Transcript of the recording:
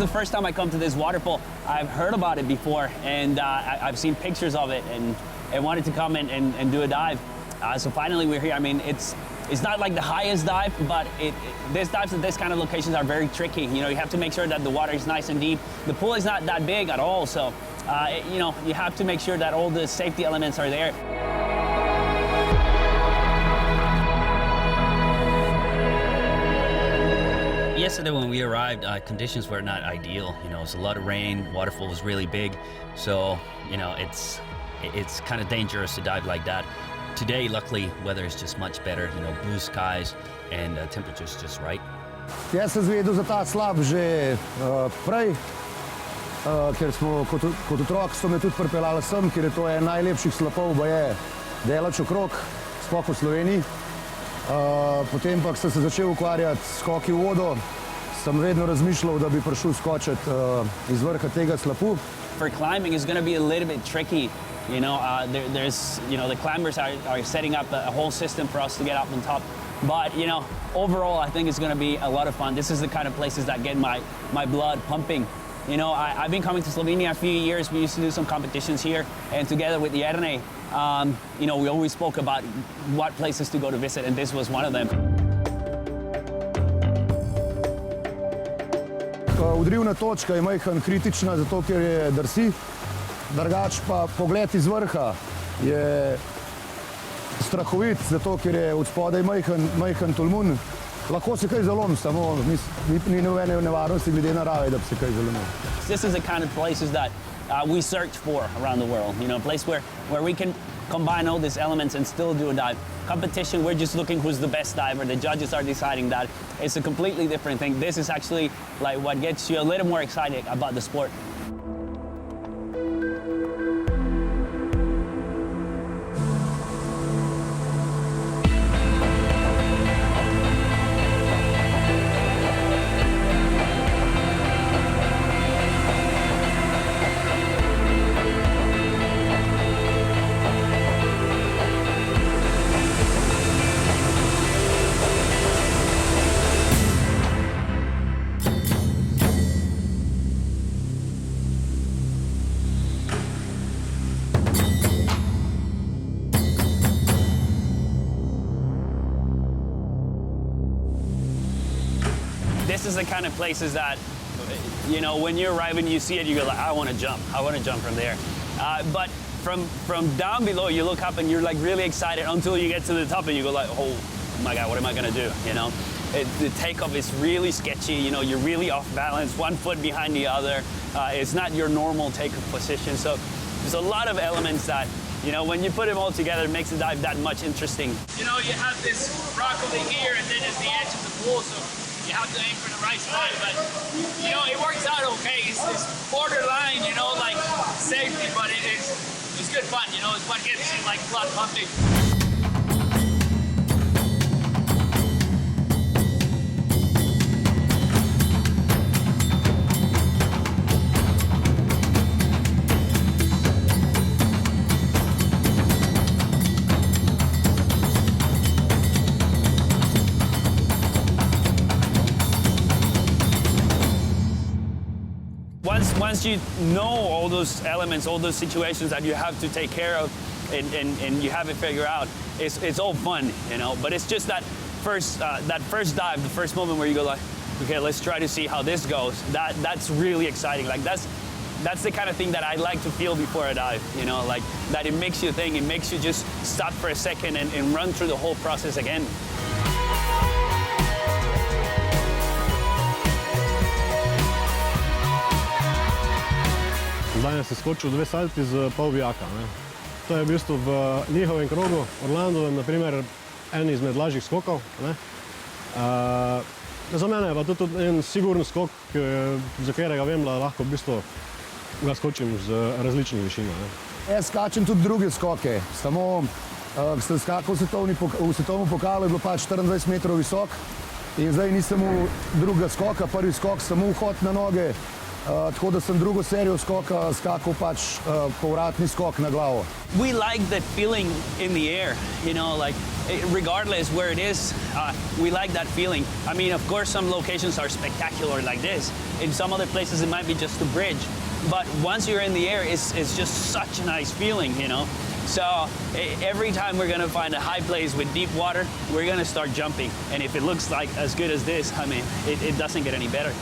the first time I come to this waterfall. I've heard about it before, and I've seen pictures of it, and wanted to come and do a dive. So finally we're here. I mean, it's not like the highest dive, but these dives at this kind of locations are very tricky. You know, you have to make sure that the water is nice and deep. The pool is not that big at all, so you know, you have to make sure that all the safety elements are there. Yesterday when we arrived, conditions were not ideal. You know, it was a lot of rain, waterfall was really big, so you know, it's kind of dangerous to dive like that. Today, luckily, weather is just much better, you know, blue skies and temperature's just right. Jaz sem zvedel za ta slap že prej, ker smo kot otrok so me tudi pripeljali sem, ker je to en najlepših slapov, baje delač okrog, sploh v Sloveniji. Potem pa, ko sem se začel ukvarjati s skoki v vodo, sem vedno razmišljal, da bi prišel skočiti iz vrha tega slapu. For climbing, it's going to be a little bit tricky. You know, there's, you know, the climbers are setting up a whole system for us to get up on top. But, you know, overall, I think it's going to be a lot of fun. This is the kind of places that get my blood pumping. You know, I've been coming to Slovenia a few years. We used to do some competitions here. And together with Jernejom, you know, we always spoke about what places to go to visit, and this was one of them. Udrivna točka je majhen kritična, zato ker je drsi. Drugač pa pogled iz vrha je strahovit, zato ker je od spodaj majhen tolmun. Lahko se kaj zalomi, samo ni nobene nevarnosti glede narave, da bi se kaj zalomil. This is the kind of places that we search for around the world. You know, a place where we can combine all these elements and still do a dive. Competition, we're just looking who's the best diver. The judges are deciding that. It's a completely different thing. This is actually like what gets you a little more excited about the sport. This is the kind of places that, you know, when you arrive and you see it, you go like, I want to jump from there. But from down below, you look up and you're like really excited until you get to the top and you go like, oh my God, what am I going to do, you know? The takeoff is really sketchy, you know, you're really off balance, 1 foot behind the other. It's not your normal takeoff position. So there's a lot of elements that, you know, when you put them all together, it makes the dive that much interesting. You know, you have this rock over here and then there's the edge of the pool, so you have to aim for the right spot, but, you know, it works out okay. It's borderline, you know, like safety, but it's good fun, you know, it's what gets you like blood pumping. Once you know all those elements, all those situations that you have to take care of and you have it figured out, it's all fun, you know, but it's just that first dive, the first moment where you go like, okay, let's try to see how this goes. That's really exciting. Like that's the kind of thing that I like to feel before a dive, you know, like that it makes you think, it makes you just stop for a second and run through the whole process again. Zdaj sem skočil 2 salti z pol vijaka. To je v bistvu v njihovem krogu, Orlando, naprimer, en izmed lažjih skokov. Za mene je pa to tudi en siguren skok, za katerega vem, da lahko v bistvu ga skočim z različnih višin. Jaz skačem tudi druge skoke, samo ko sem skakal v svetovnem pokalu, je bilo pač 24 metrov visok in zdaj nisem v drugega skoka, prvi skok, samo vhod na noge. Tako da sem drugo serijo skoka skakal pač povratni skok na glavo. We like that feeling in the air, you know, like regardless where it is, we like that feeling. I mean, of course, some locations are spectacular like this. In some other places, it might be just a bridge. But once you're in the air, it's just such a nice feeling, you know? So every time we're gonna find a high place with deep water, we're gonna start jumping. And if it looks like as good as this, I mean, it doesn't get any better.